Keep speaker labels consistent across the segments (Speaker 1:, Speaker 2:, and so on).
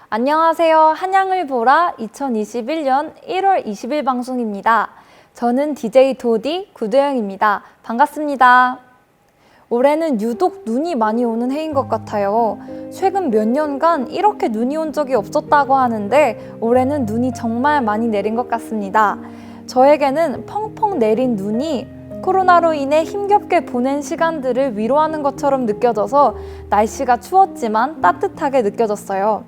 Speaker 1: 안녕하세요. 한양을 보라 2021년 1월 20일 방송입니다. 저는 DJ 도디 구도영입니다. 반갑습니다. 올해는 유독 눈이 많이 오는 해인 것 같아요. 최근 몇 년간 이렇게 눈이 온 적이 없었다고 하는데 올해는 눈이 정말 많이 내린 것 같습니다. 저에게는 펑펑 내린 눈이 코로나로 인해 힘겹게 보낸 시간들을 위로하는 것처럼 느껴져서 날씨가 추웠지만 따뜻하게 느껴졌어요.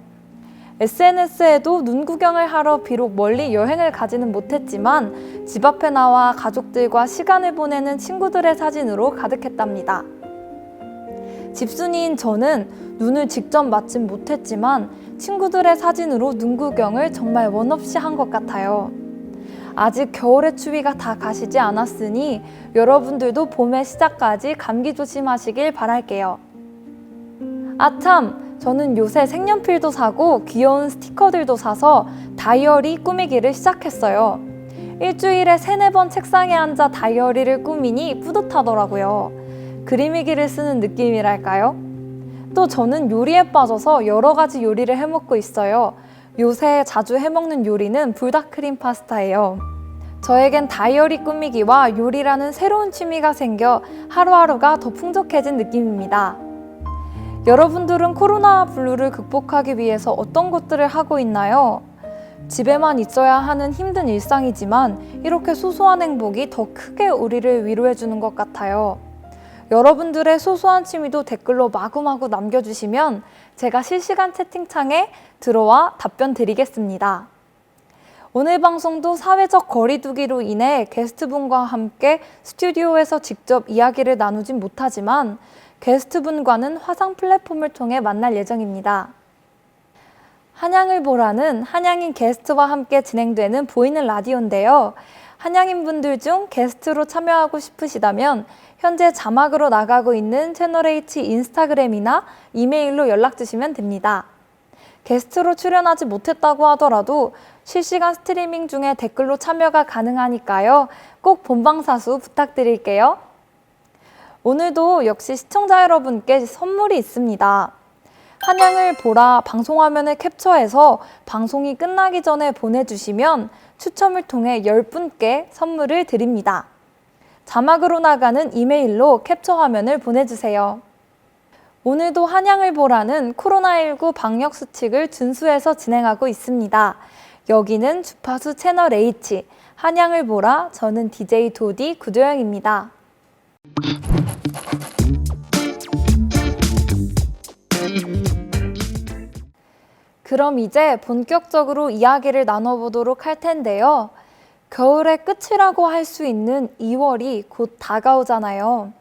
Speaker 1: SNS에도 눈 구경을 하러 비록 멀리 여행을 가지는 못했지만 집 앞에 나와 가족들과 시간을 보내는 친구들의 사진으로 가득했답니다. 집순이인 저는 눈을 직접 맞진 못했지만 친구들의 사진으로 눈 구경을 정말 원 없이 한 것 같아요. 아직 겨울의 추위가 다 가시지 않았으니 여러분들도 봄의 시작까지 감기 조심하시길 바랄게요. 아참! 저는 요새 색연필도 사고 귀여운 스티커들도 사서 다이어리 꾸미기를 시작했어요. 일주일에 3-4번 책상에 앉아 다이어리를 꾸미니 뿌듯하더라고요. 그림일기를 쓰는 느낌이랄까요? 또 저는 요리에 빠져서 여러 가지 요리를 해먹고 있어요. 요새 자주 해먹는 요리는 불닭크림 파스타예요. 저에겐 다이어리 꾸미기와 요리라는 새로운 취미가 생겨 하루하루가 더 풍족해진 느낌입니다. 여러분들은 코로나 블루를 극복하기 위해서 어떤 것들을 하고 있나요? 집에만 있어야 하는 힘든 일상이지만 이렇게 소소한 행복이 더 크게 우리를 위로해주는 것 같아요. 여러분들의 소소한 취미도 댓글로 마구마구 남겨주시면 제가 실시간 채팅창에 들어와 답변 드리겠습니다. 오늘 방송도 사회적 거리두기로 인해 게스트분과 함께 스튜디오에서 직접 이야기를 나누진 못하지만 게스트분과는 화상 플랫폼을 통해 만날 예정입니다. 한양을 보라는 한양인 게스트와 함께 진행되는 보이는 라디오인데요. 한양인 분들 중 게스트로 참여하고 싶으시다면 현재 자막으로 나가고 있는 채널H 인스타그램이나 이메일로 연락 주시면 됩니다. 게스트로 출연하지 못했다고 하더라도 실시간 스트리밍 중에 댓글로 참여가 가능하니까요. 꼭 본방사수 부탁드릴게요. 오늘도 역시 시청자 여러분께 선물이 있습니다. 한양을 보라 방송화면을 캡처해서 방송이 끝나기 전에 보내주시면 추첨을 통해 10분께 선물을 드립니다. 자막으로 나가는 이메일로 캡처 화면을 보내주세요. 오늘도 한양을 보라는 코로나19 방역 수칙을 준수해서 진행하고 있습니다. 여기는 주파수 채널 H, 한양을 보라, 저는 DJ 도디 구도영입니다. 그럼 이제 본격적으로 이야기를 나눠보도록 할 텐데요. 겨울의 끝이라고 할 수 있는 2월이 곧 다가오잖아요.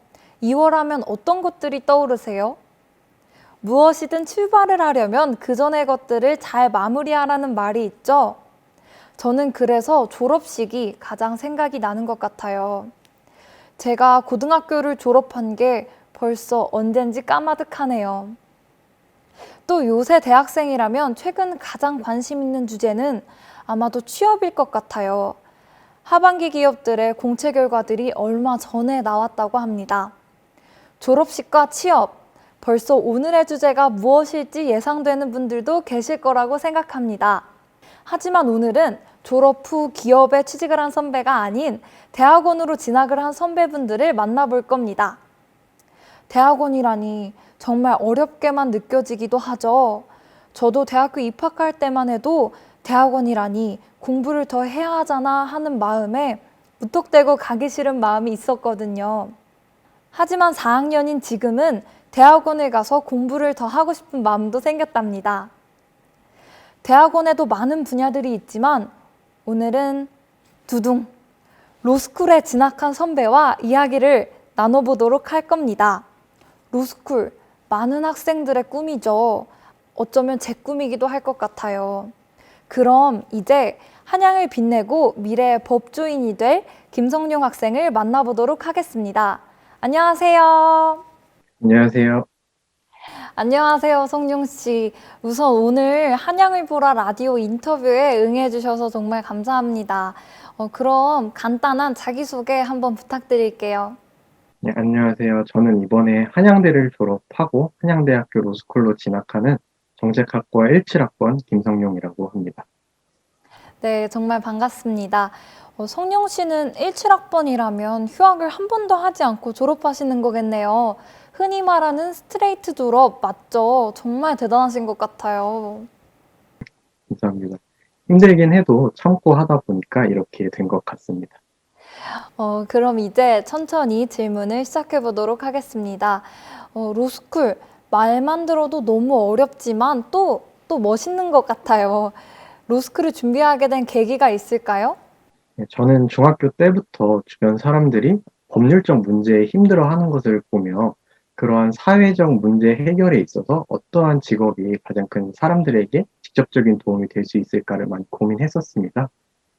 Speaker 1: 2월 하면 어떤 것들이 떠오르세요? 무엇이든 출발을 하려면 그 전의 것들을 잘 마무리하라는 말이 있죠. 저는 그래서 졸업식이 가장 생각이 나는 것 같아요. 제가 고등학교를 졸업한 게 벌써 언젠지 까마득하네요. 또 요새 대학생이라면 최근 가장 관심 있는 주제는 아마도 취업일 것 같아요. 하반기 기업들의 공채 결과들이 얼마 전에 나왔다고 합니다. 졸업식과 취업, 벌써 오늘의 주제가 무엇일지 예상되는 분들도 계실 거라고 생각합니다. 하지만 오늘은 졸업 후 기업에 취직을 한 선배가 아닌 대학원으로 진학을 한 선배분들을 만나볼 겁니다. 대학원이라니 정말 어렵게만 느껴지기도 하죠. 저도 대학교 입학할 때만 해도 대학원이라니 공부를 더 해야 하잖아 하는 마음에 무턱대고 가기 싫은 마음이 있었거든요. 하지만 4학년인 지금은 대학원에 가서 공부를 더 하고 싶은 마음도 생겼답니다. 대학원에도 많은 분야들이 있지만 오늘은 두둥! 로스쿨에 진학한 선배와 이야기를 나눠보도록 할 겁니다. 로스쿨, 많은 학생들의 꿈이죠. 어쩌면 제 꿈이기도 할 것 같아요. 그럼 이제 한양을 빛내고 미래의 법조인이 될 김성룡 학생을 만나보도록 하겠습니다. 안녕하세요.
Speaker 2: 안녕하세요.
Speaker 1: 안녕하세요, 성룡 씨. 우선 오늘 한양을 보라 라디오 인터뷰에 응해주셔서 정말 감사합니다. 그럼 간단한 자기소개 한번 부탁드릴게요.
Speaker 2: 네, 안녕하세요. 저는 이번에 한양대를 졸업하고 한양대학교 로스쿨로 진학하는 정책학과 17학번 김성용이라고 합니다.
Speaker 1: 네, 정말 반갑습니다. 성룡 씨는 17학번이라면 휴학을 한 번도 하지 않고 졸업하시는 거겠네요. 흔히 말하는 스트레이트 졸업 맞죠? 정말 대단하신 것 같아요.
Speaker 2: 감사합니다. 힘들긴 해도 참고 하다 보니까 이렇게 된 것 같습니다.
Speaker 1: 그럼 이제 천천히 질문을 시작해 보도록 하겠습니다. 로스쿨, 말만 들어도 너무 어렵지만 또 멋있는 것 같아요. 로스쿨을 준비하게 된 계기가 있을까요?
Speaker 2: 네, 저는 중학교 때부터 주변 사람들이 법률적 문제에 힘들어하는 것을 보며 그러한 사회적 문제 해결에 있어서 어떠한 직업이 가장 큰 사람들에게 직접적인 도움이 될 수 있을까를 많이 고민했었습니다.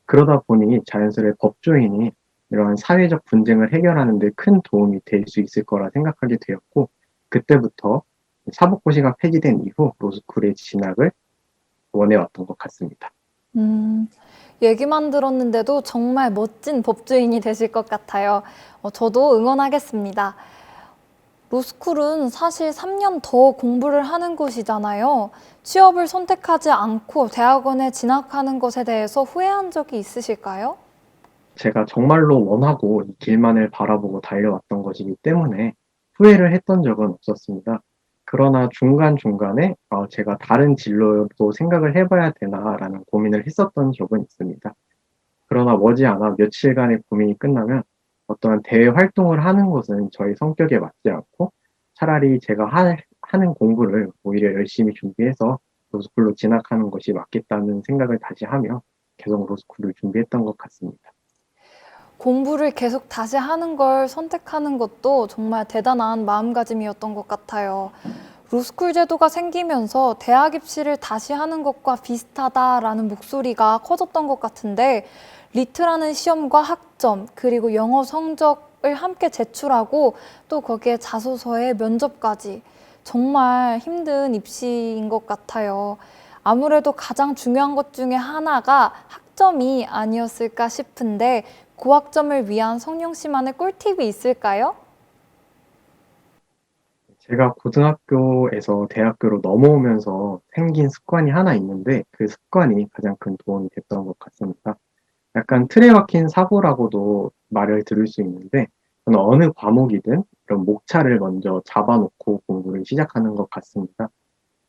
Speaker 2: 그러다 보니 자연스레 법조인이 이러한 사회적 분쟁을 해결하는 데 큰 도움이 될 수 있을 거라 생각하게 되었고, 그때부터 사법고시가 폐지된 이후 로스쿨에 진학을 원해왔던 것 같습니다.
Speaker 1: 음, 얘기만 들었는데도 정말 멋진 법조인이 되실 것 같아요. 저도 응원하겠습니다. 로스쿨은 사실 3년 더 공부를 하는 곳이잖아요. 취업을 선택하지 않고 대학원에 진학하는 것에 대해서 후회한 적이 있으실까요?
Speaker 2: 제가 정말로 원하고 이 길만을 바라보고 달려왔던 것이기 때문에 후회를 했던 적은 없었습니다. 그러나 중간중간에 제가 다른 진로도 생각을 해봐야 되나라는 고민을 했었던 적은 있습니다. 그러나 머지않아 며칠간의 고민이 끝나면 어떠한 대외 활동을 하는 것은 저의 성격에 맞지 않고 차라리 제가 하는 공부를 오히려 열심히 준비해서 로스쿨로 진학하는 것이 맞겠다는 생각을 다시 하며 계속 로스쿨을 준비했던 것 같습니다.
Speaker 1: 공부를 계속 다시 하는 걸 선택하는 것도 정말 대단한 마음가짐이었던 것 같아요. 로스쿨 제도가 생기면서 대학 입시를 다시 하는 것과 비슷하다라는 목소리가 커졌던 것 같은데, 리트라는 시험과 학점, 그리고 영어 성적을 함께 제출하고 또 거기에 자소서에 면접까지 정말 힘든 입시인 것 같아요. 아무래도 가장 중요한 것 중에 하나가 학점이 아니었을까 싶은데, 고학점을 위한 성룡 씨만의 꿀팁이 있을까요?
Speaker 2: 제가 고등학교에서 대학교로 넘어오면서 생긴 습관이 하나 있는데 그 습관이 가장 큰 도움이 됐던 것 같습니다. 약간 틀에 박힌 사고라고도 말을 들을 수 있는데 저는 어느 과목이든 이런 목차를 먼저 잡아놓고 공부를 시작하는 것 같습니다.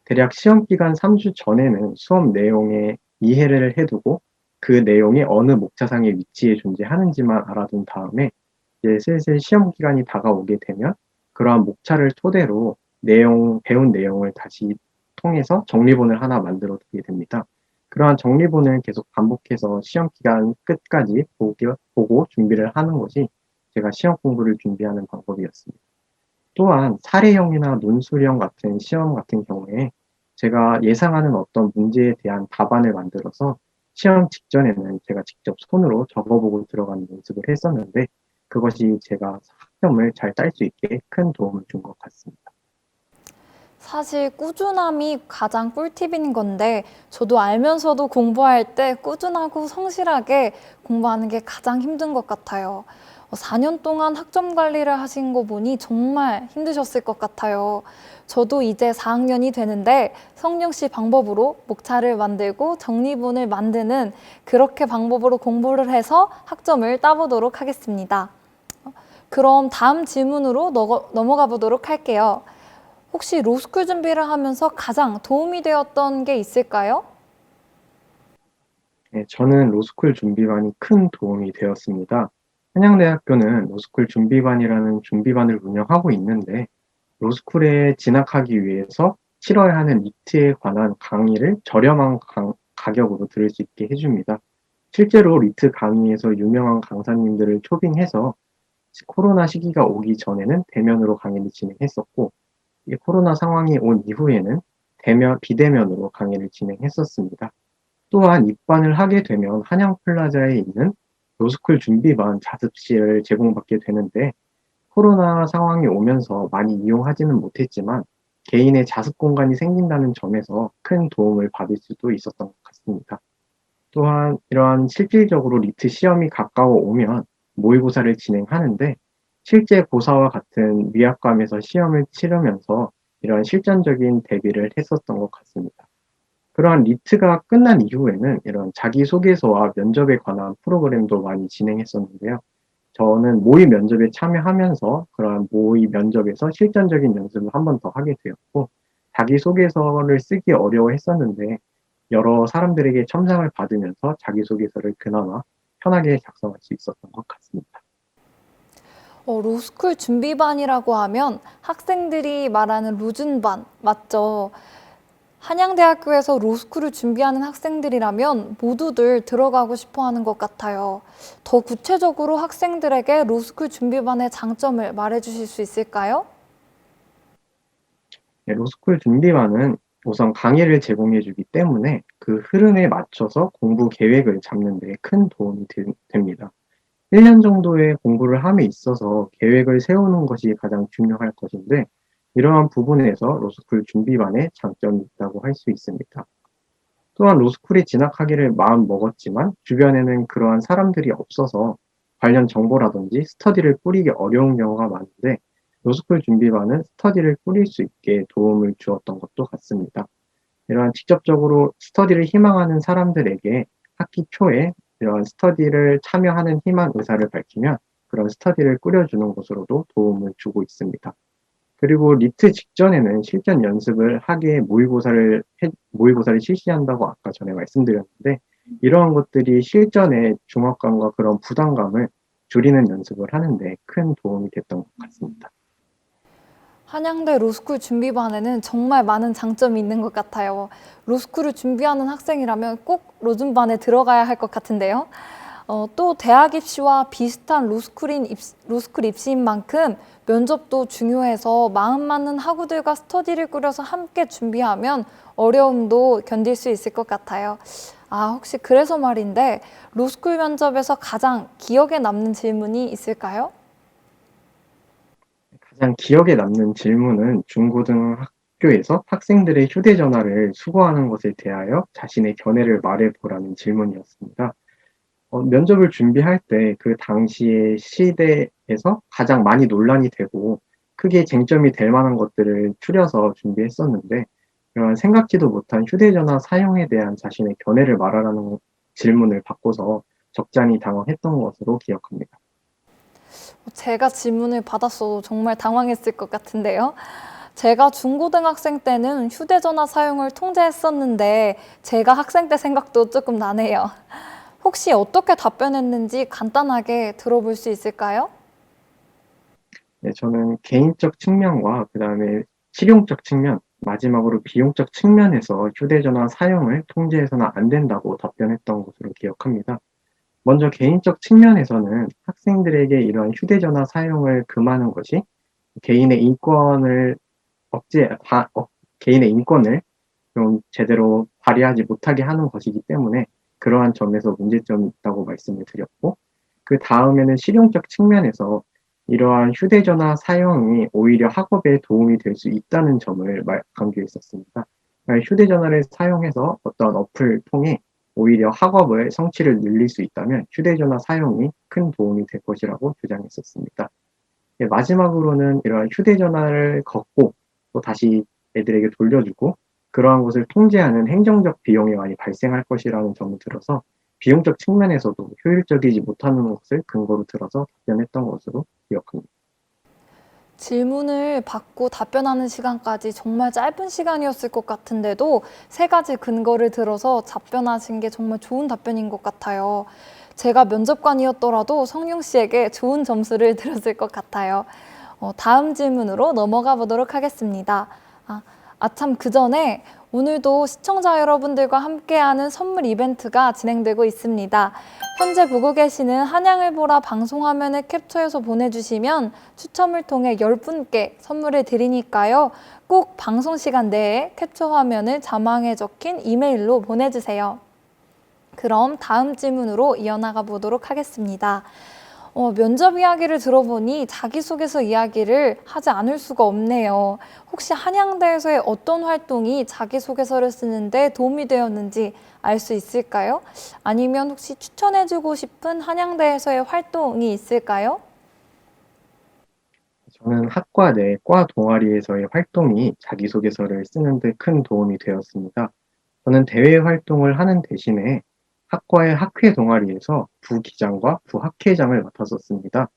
Speaker 2: 대략 시험 기간 3주 전에는 수업 내용에 이해를 해두고 그 내용이 어느 목차상의 위치에 존재하는지만 알아둔 다음에 이제 슬슬 시험 기간이 다가오게 되면 그러한 목차를 토대로 배운 내용을 다시 통해서 정리본을 하나 만들어 두게 됩니다. 그러한 정리본을 계속 반복해서 시험 기간 끝까지 보고 준비를 하는 것이 제가 시험 공부를 준비하는 방법이었습니다. 또한 사례형이나 논술형 같은 시험 같은 경우에 제가 예상하는 어떤 문제에 대한 답안을 만들어서 시험 직전에는 제가 직접 손으로 적어보고 들어가는 연습을 했었는데 그것이 제가 학점을 잘 딸 수 있게 큰 도움을 준 것 같습니다.
Speaker 1: 사실 꾸준함이 가장 꿀팁인 건데, 저도 알면서도 공부할 때 꾸준하고 성실하게 공부하는 게 가장 힘든 것 같아요. 4년 동안 학점 관리를 하신 거 보니 정말 힘드셨을 것 같아요. 저도 이제 4학년이 되는데 성룡 씨 방법으로 목차를 만들고 정리본을 만드는 그렇게 방법으로 공부를 해서 학점을 따보도록 하겠습니다. 그럼 다음 질문으로 넘어가 보도록 할게요. 혹시 로스쿨 준비를 하면서 가장 도움이 되었던 게 있을까요?
Speaker 2: 네, 저는 로스쿨 준비반이 큰 도움이 되었습니다. 한양대학교는 로스쿨 준비반이라는 준비반을 운영하고 있는데 로스쿨에 진학하기 위해서 치러야 하는 리트에 관한 강의를 저렴한 가격으로 들을 수 있게 해줍니다. 실제로 리트 강의에서 유명한 강사님들을 초빙해서 코로나 시기가 오기 전에는 대면으로 강의를 진행했었고, 이 코로나 상황이 온 이후에는 비대면으로 강의를 진행했었습니다. 또한 입반을 하게 되면 한양 플라자에 있는 로스쿨 준비반 자습실을 제공받게 되는데 코로나 상황이 오면서 많이 이용하지는 못했지만 개인의 자습 공간이 생긴다는 점에서 큰 도움을 받을 수도 있었던 것 같습니다. 또한 이러한 실질적으로 리트 시험이 가까워 오면 모의고사를 진행하는데 실제 고사와 같은 위압감에서 시험을 치르면서 이러한 실전적인 대비를 했었던 것 같습니다. 그러한 리트가 끝난 이후에는 이런 자기소개서와 면접에 관한 프로그램도 많이 진행했었는데요. 저는 모의 면접에 참여하면서 그러한 모의 면접에서 실전적인 연습을 한 번 더 하게 되었고, 자기소개서를 쓰기 어려워했었는데 여러 사람들에게 첨삭을 받으면서 자기소개서를 그나마 편하게 작성할 수 있었던 것 같습니다.
Speaker 1: 로스쿨 준비반이라고 하면 학생들이 말하는 루준반 맞죠? 한양대학교에서 로스쿨을 준비하는 학생들이라면 모두들 들어가고 싶어 하는 것 같아요. 더 구체적으로 학생들에게 로스쿨 준비반의 장점을 말해 주실 수 있을까요?
Speaker 2: 네, 로스쿨 준비반은 우선 강의를 제공해 주기 때문에 그 흐름에 맞춰서 공부 계획을 잡는 데 큰 도움이 됩니다. 1년 정도의 공부를 함에 있어서 계획을 세우는 것이 가장 중요할 것인데, 이러한 부분에서 로스쿨 준비반의 장점이 있다고 할 수 있습니다. 또한 로스쿨에 진학하기를 마음 먹었지만 주변에는 그러한 사람들이 없어서 관련 정보라든지 스터디를 꾸리기 어려운 경우가 많은데, 로스쿨 준비반은 스터디를 꾸릴 수 있게 도움을 주었던 것도 같습니다. 이러한 직접적으로 스터디를 희망하는 사람들에게 학기 초에 이러한 스터디를 참여하는 희망 의사를 밝히면 그런 스터디를 꾸려주는 것으로도 도움을 주고 있습니다. 그리고 리트 직전에는 실전 연습을 하게 모의고사를 실시한다고 아까 전에 말씀드렸는데, 이러한 것들이 실전의 중압감과 그런 부담감을 줄이는 연습을 하는데 큰 도움이 됐던 것 같습니다.
Speaker 1: 한양대 로스쿨 준비반에는 정말 많은 장점이 있는 것 같아요. 로스쿨을 준비하는 학생이라면 꼭 로준반에 들어가야 할 것 같은데요. 또 대학 입시와 비슷한 로스쿨 입시인 만큼 면접도 중요해서 마음 맞는 학우들과 스터디를 꾸려서 함께 준비하면 어려움도 견딜 수 있을 것 같아요. 혹시 그래서 말인데 로스쿨 면접에서 가장 기억에 남는 질문이 있을까요?
Speaker 2: 가장 기억에 남는 질문은 중고등학교에서 학생들의 휴대전화를 수거하는 것에 대하여 자신의 견해를 말해보라는 질문이었습니다. 면접을 준비할 때 그 당시의 시대에서 가장 많이 논란이 되고 크게 쟁점이 될 만한 것들을 추려서 준비했었는데, 그런 생각지도 못한 휴대전화 사용에 대한 자신의 견해를 말하라는 질문을 받고서 적잖이 당황했던 것으로 기억합니다.
Speaker 1: 제가 질문을 받았어도 정말 당황했을 것 같은데요. 제가 중고등학생 때는 휴대전화 사용을 통제했었는데 제가 학생 때 생각도 조금 나네요. 혹시 어떻게 답변했는지 간단하게 들어볼 수 있을까요?
Speaker 2: 네, 저는 개인적 측면과 그다음에 실용적 측면, 마지막으로 비용적 측면에서 휴대전화 사용을 통제해서는 안 된다고 답변했던 것으로 기억합니다. 먼저 개인적 측면에서는 학생들에게 이런 휴대전화 사용을 금하는 것이 개인의 인권을 개인의 인권을 좀 제대로 발휘하지 못하게 하는 것이기 때문에 그러한 점에서 문제점이 있다고 말씀을 드렸고, 그 다음에는 실용적 측면에서 이러한 휴대전화 사용이 오히려 학업에 도움이 될 수 있다는 점을 강조했었습니다. 그러니까 휴대전화를 사용해서 어떤 어플을 통해 오히려 학업의 성취를 늘릴 수 있다면 휴대전화 사용이 큰 도움이 될 것이라고 주장했었습니다. 예, 마지막으로는 이러한 휴대전화를 걷고 또 다시 애들에게 돌려주고 그러한 것을 통제하는 행정적 비용이 많이 발생할 것이라는 점을 들어서 비용적 측면에서도 효율적이지 못하는 것을 근거로 들어서 답변했던 것으로 기억합니다.
Speaker 1: 질문을 받고 답변하는 시간까지 정말 짧은 시간이었을 것 같은데도 세 가지 근거를 들어서 답변하신 게 정말 좋은 답변인 것 같아요. 제가 면접관이었더라도 성룡 씨에게 좋은 점수를 드렸을 것 같아요. 다음 질문으로 넘어가 보도록 하겠습니다. 참, 그 전에 오늘도 시청자 여러분들과 함께하는 선물 이벤트가 진행되고 있습니다. 현재 보고 계시는 한양을 보라 방송 화면을 캡처해서 보내주시면 추첨을 통해 10분께 선물을 드리니까요. 꼭 방송 시간 내에 캡처 화면을 자막에 적힌 이메일로 보내주세요. 그럼 다음 질문으로 이어나가 보도록 하겠습니다. 면접 이야기를 들어보니 자기소개서 이야기를 하지 않을 수가 없네요. 혹시 한양대에서의 어떤 활동이 자기소개서를 쓰는데 도움이 되었는지 알 수 있을까요? 아니면 혹시 추천해주고 싶은 한양대에서의 활동이 있을까요?
Speaker 2: 저는 학과 내 과 동아리에서의 활동이 자기소개서를 쓰는 데 큰 도움이 되었습니다. 저는 대외 활동을 하는 대신에 학과의 학회 동아리에서 부기장과 부학회장을 맡았었습니다.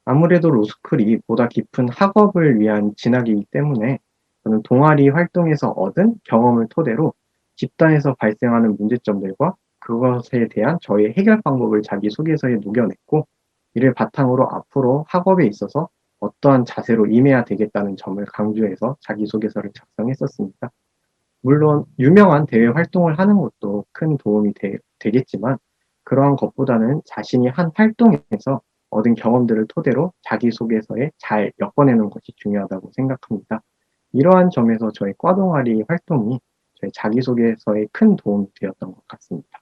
Speaker 2: 아무래도 로스쿨이 보다 깊은 학업을 위한 진학이기 때문에 저는 동아리 활동에서 얻은 경험을 토대로 집단에서 발생하는 문제점들과 그것에 대한 저의 해결 방법을 자기소개서에 녹여냈고, 이를 바탕으로 앞으로 학업에 있어서 어떠한 자세로 임해야 되겠다는 점을 강조해서 자기소개서를 작성했었습니다. 물론 유명한 대외 활동을 하는 것도 큰 도움이 되겠지만, 그러한 것보다는 자신이 한 활동에서 얻은 경험들을 토대로 자기소개서에 잘 엮어내는 것이 중요하다고 생각합니다. 이러한 점에서 저희 과동아리 활동이 저희 자기소개서에 큰 도움이 되었던 것 같습니다.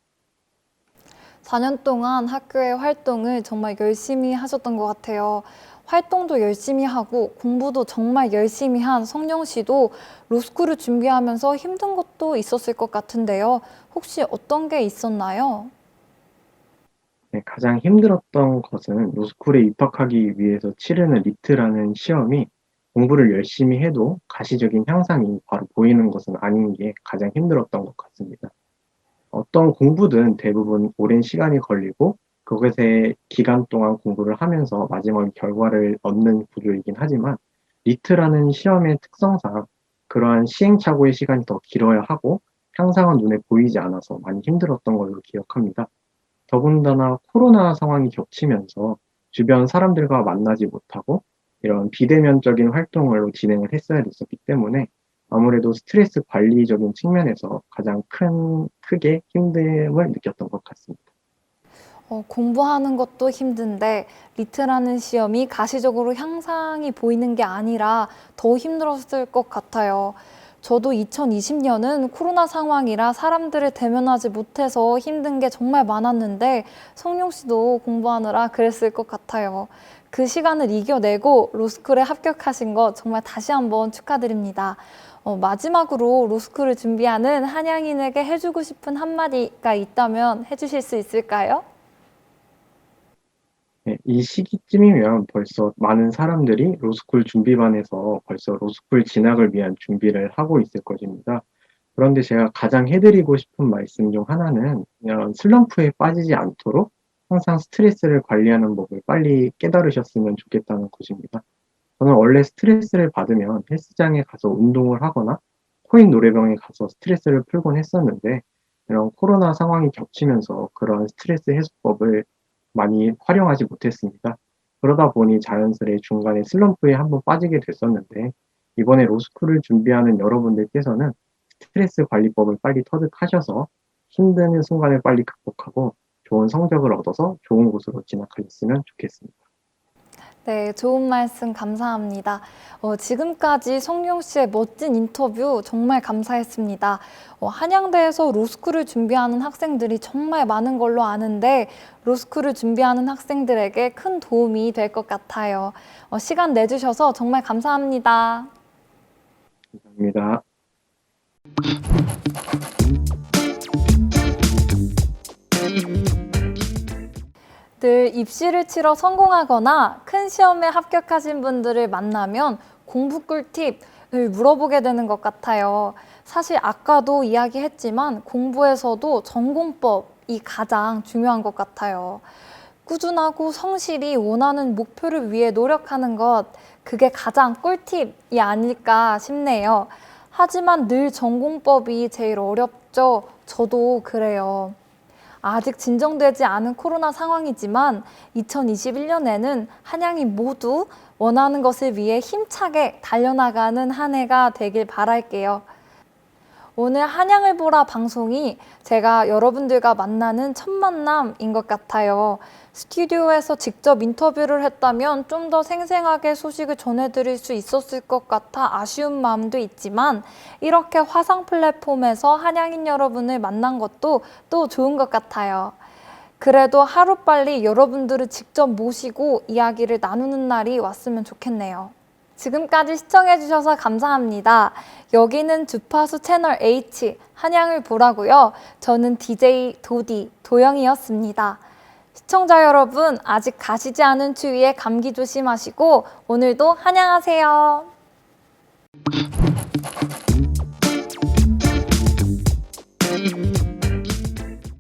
Speaker 1: 4년 동안 학교의 활동을 정말 열심히 하셨던 것 같아요. 활동도 열심히 하고 공부도 정말 열심히 한 성령 씨도 로스쿨을 준비하면서 힘든 것도 있었을 것 같은데요. 혹시 어떤 게 있었나요?
Speaker 2: 네, 가장 힘들었던 것은 로스쿨에 입학하기 위해서 치르는 리트라는 시험이 공부를 열심히 해도 가시적인 향상이 바로 보이는 것은 아닌 게 가장 힘들었던 것 같습니다. 어떤 공부든 대부분 오랜 시간이 걸리고 그것에 기간 동안 공부를 하면서 마지막에 결과를 얻는 구조이긴 하지만, 리트라는 시험의 특성상 그러한 시행착오의 시간이 더 길어야 하고 향상은 눈에 보이지 않아서 많이 힘들었던 걸로 기억합니다. 더군다나 코로나 상황이 겹치면서 주변 사람들과 만나지 못하고 이런 비대면적인 활동을 진행을 했어야 됐었기 때문에 아무래도 스트레스 관리적인 측면에서 가장 크게 힘듦을 느꼈던 것 같습니다.
Speaker 1: 공부하는 것도 힘든데 리트라는 시험이 가시적으로 향상이 보이는 게 아니라 더 힘들었을 것 같아요. 저도 2020년은 코로나 상황이라 사람들을 대면하지 못해서 힘든 게 정말 많았는데 성룡 씨도 공부하느라 그랬을 것 같아요. 그 시간을 이겨내고 로스쿨에 합격하신 거 정말 다시 한번 축하드립니다. 마지막으로 로스쿨을 준비하는 한양인에게 해주고 싶은 한마디가 있다면 해주실 수 있을까요?
Speaker 2: 네, 이 시기쯤이면 벌써 많은 사람들이 로스쿨 준비반에서 벌써 로스쿨 진학을 위한 준비를 하고 있을 것입니다. 그런데 제가 가장 해드리고 싶은 말씀 중 하나는 이런 슬럼프에 빠지지 않도록 항상 스트레스를 관리하는 법을 빨리 깨달으셨으면 좋겠다는 것입니다. 저는 원래 스트레스를 받으면 헬스장에 가서 운동을 하거나 코인 노래방에 가서 스트레스를 풀곤 했었는데, 이런 코로나 상황이 겹치면서 그런 스트레스 해소법을 많이 활용하지 못했습니다. 그러다 보니 자연스레 중간에 슬럼프에 한번 빠지게 됐었는데, 이번에 로스쿨을 준비하는 여러분들께서는 스트레스 관리법을 빨리 터득하셔서 힘든 순간을 빨리 극복하고 좋은 성적을 얻어서 좋은 곳으로 진학하셨으면 좋겠습니다.
Speaker 1: 네, 좋은 말씀 감사합니다. 지금까지 성룡 씨의 멋진 인터뷰 정말 감사했습니다. 한양대에서 로스쿨을 준비하는 학생들이 정말 많은 걸로 아는데 로스쿨을 준비하는 학생들에게 큰 도움이 될 것 같아요. 시간 내주셔서 정말 감사합니다.
Speaker 2: 감사합니다.
Speaker 1: 늘 입시를 치러 성공하거나 큰 시험에 합격하신 분들을 만나면 공부 꿀팁을 물어보게 되는 것 같아요. 사실 아까도 이야기했지만 공부에서도 전공법이 가장 중요한 것 같아요. 꾸준하고 성실히 원하는 목표를 위해 노력하는 것, 그게 가장 꿀팁이 아닐까 싶네요. 하지만 늘 전공법이 제일 어렵죠. 저도 그래요. 아직 진정되지 않은 코로나 상황이지만 2021년에는 한양이 모두 원하는 것을 위해 힘차게 달려나가는 한 해가 되길 바랄게요. 오늘 한양을 보라 방송이 제가 여러분들과 만나는 첫 만남인 것 같아요. 스튜디오에서 직접 인터뷰를 했다면 좀 더 생생하게 소식을 전해드릴 수 있었을 것 같아 아쉬운 마음도 있지만 이렇게 화상 플랫폼에서 한양인 여러분을 만난 것도 또 좋은 것 같아요. 그래도 하루빨리 여러분들을 직접 모시고 이야기를 나누는 날이 왔으면 좋겠네요. 지금까지 시청해주셔서 감사합니다. 여기는 주파수 채널 H 한양을 보라고요. 저는 DJ 도영이었습니다. 시청자 여러분, 아직 가시지 않은 추위에 감기 조심하시고 오늘도 한양하세요.